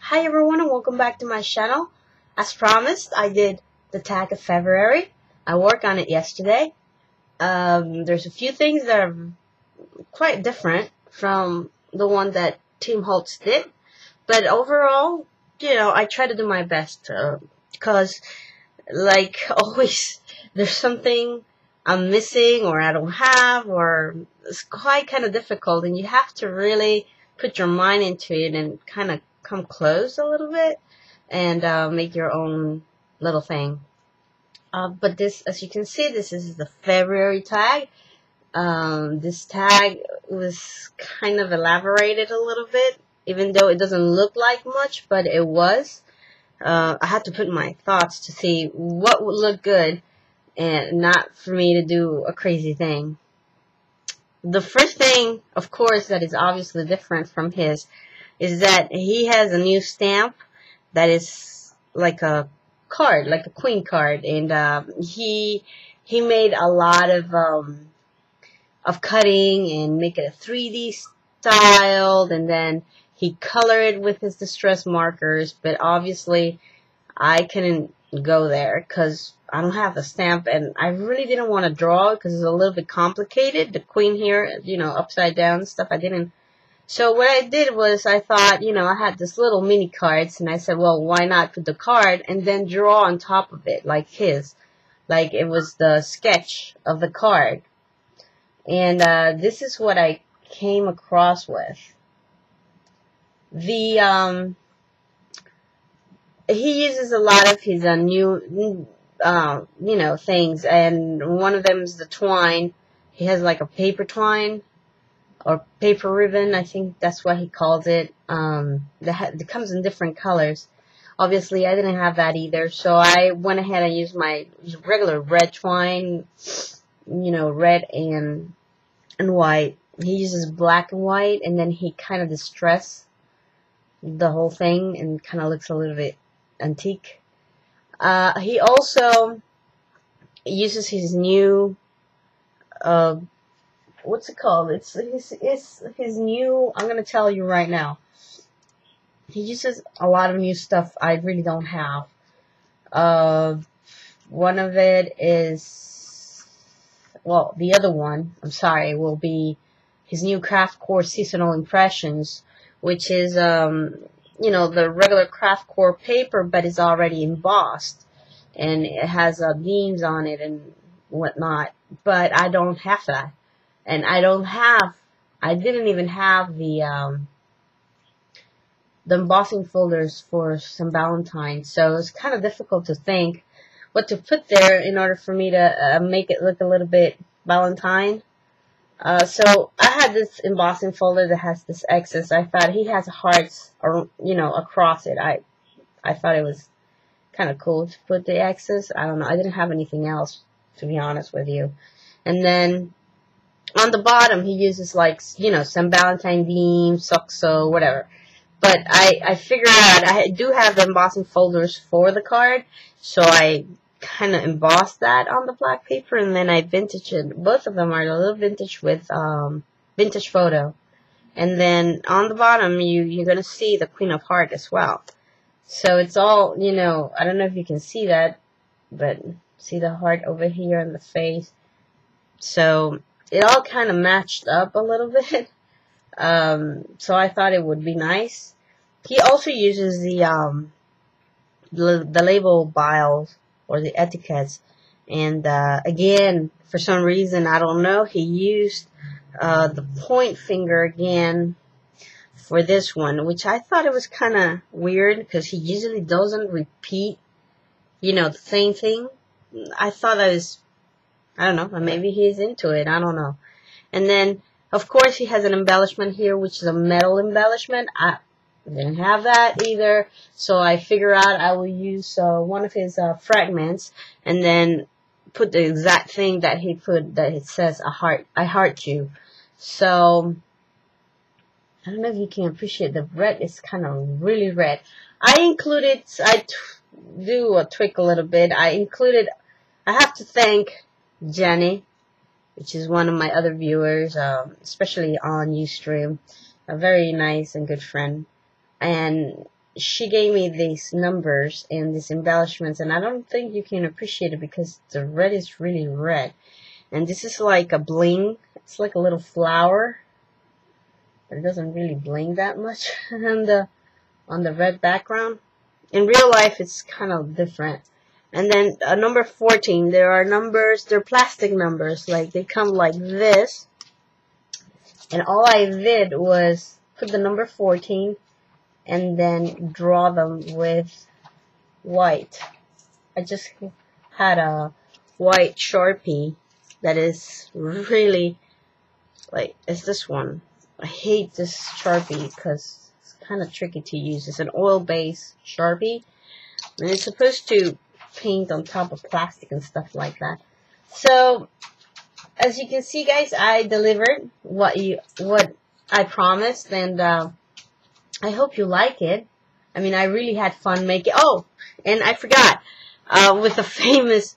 Hi everyone and welcome back to my channel. As promised, I did the tag of February. I worked on it yesterday. There's a few things that are quite different from the one that Team Holtz did. But overall, I try to do my best because, like always, there's something I'm missing or I don't have, or it's quite kind of difficult, and you have to really put your mind into it and kind of come close a little bit and make your own little thing. But this, as you can see, this is the February tag. This tag was kind of elaborated a little bit, even though it doesn't look like much, but it was. I had to put my thoughts to see what would look good and not for me to do a crazy thing. The first thing, of course, that is obviously different from his is that he has a new stamp that is like a card, like a queen card, and he made a lot of cutting and make it a 3D styled, and then he colored with his distress markers. But obviously, I couldn't go there because I don't have the stamp, and I really didn't want to draw because it's a little bit complicated. The queen here, upside down stuff. I didn't. So what I did was I thought, I had this little mini cards, and I said, well, why not put the card and then draw on top of it like his, like it was the sketch of the card. And this is what I came across with. The he uses a lot of his new things, and one of them is the twine. He has like a paper twine or paper ribbon, I think that's what he calls it. It comes in different colors. Obviously, I didn't have that either, so I went ahead and used my regular red twine, red and white. He uses black and white, and then he kind of distress the whole thing and kind of looks a little bit antique. He also uses his new what's it called? It's his new, I'm going to tell you right now. He uses a lot of new stuff I really don't have. One of it is, well, the other one, I'm sorry, will be his new Craft Core Seasonal Impressions, which is, the regular Craft Core paper, but it's already embossed. And it has beams on it and whatnot. But I don't have that. And I didn't even have the embossing folders for some Valentines, so it's kind of difficult to think what to put there in order for me to make it look a little bit Valentine. So I had this embossing folder that has this excess. I thought he has hearts, across it. I thought it was kind of cool to put the excess. I don't know. I didn't have anything else, to be honest with you. And then on the bottom, he uses like, some Valentine beams, Soxo, whatever. But I figured out I do have the embossing folders for the card, so I kind of embossed that on the black paper, and then I vintaged it. Both of them are a little vintage with vintage photo. And then on the bottom, you're going to see the Queen of Hearts as well. So it's all, I don't know if you can see that, but see the heart over here in the face. So it all kind of matched up a little bit. So I thought it would be nice. He also uses the label biles or the etiquettes. And again, for some reason, I don't know, he used the point finger again for this one, which I thought it was kind of weird because he usually doesn't repeat, the same thing. I thought that was, I don't know, maybe he's into it, I don't know. And then, of course, he has an embellishment here, which is a metal embellishment. I didn't have that either, so I figure out I will use one of his fragments and then put the exact thing that he put, that it says, I heart you. So, I don't know if you can appreciate the red. It's kind of really red. I do a tweak a little bit. I have to thank Jenny, which is one of my other viewers, especially on Ustream, a very nice and good friend. And she gave me these numbers and these embellishments, and I don't think you can appreciate it because the red is really red. And this is like a bling. It's like a little flower, but it doesn't really bling that much on the red background. In real life, it's kind of different. And then number 14, there are numbers, they're plastic numbers, like they come like this. And all I did was put the number 14 and then draw them with white. I just had a white Sharpie that is really, like, it's this one. I hate this Sharpie because it's kind of tricky to use. It's an oil-based Sharpie, and it's supposed to paint on top of plastic and stuff like that. So, as you can see, guys, I delivered what I promised, and I hope you like it. I mean, I really had fun making. Oh, and I forgot, with the famous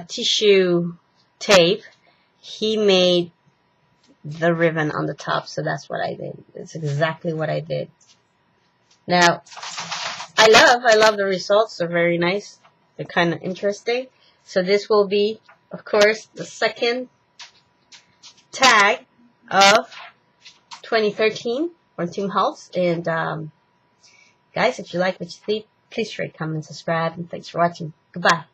tissue tape, he made the ribbon on the top, so that's what I did. It's exactly what I did. Now, I love the results. They're very nice. They're kind of interesting. So this will be, of course, the second tag of 2013 from Team Holtz. And guys, if you like what you see, please rate, comment, subscribe, and thanks for watching. Goodbye.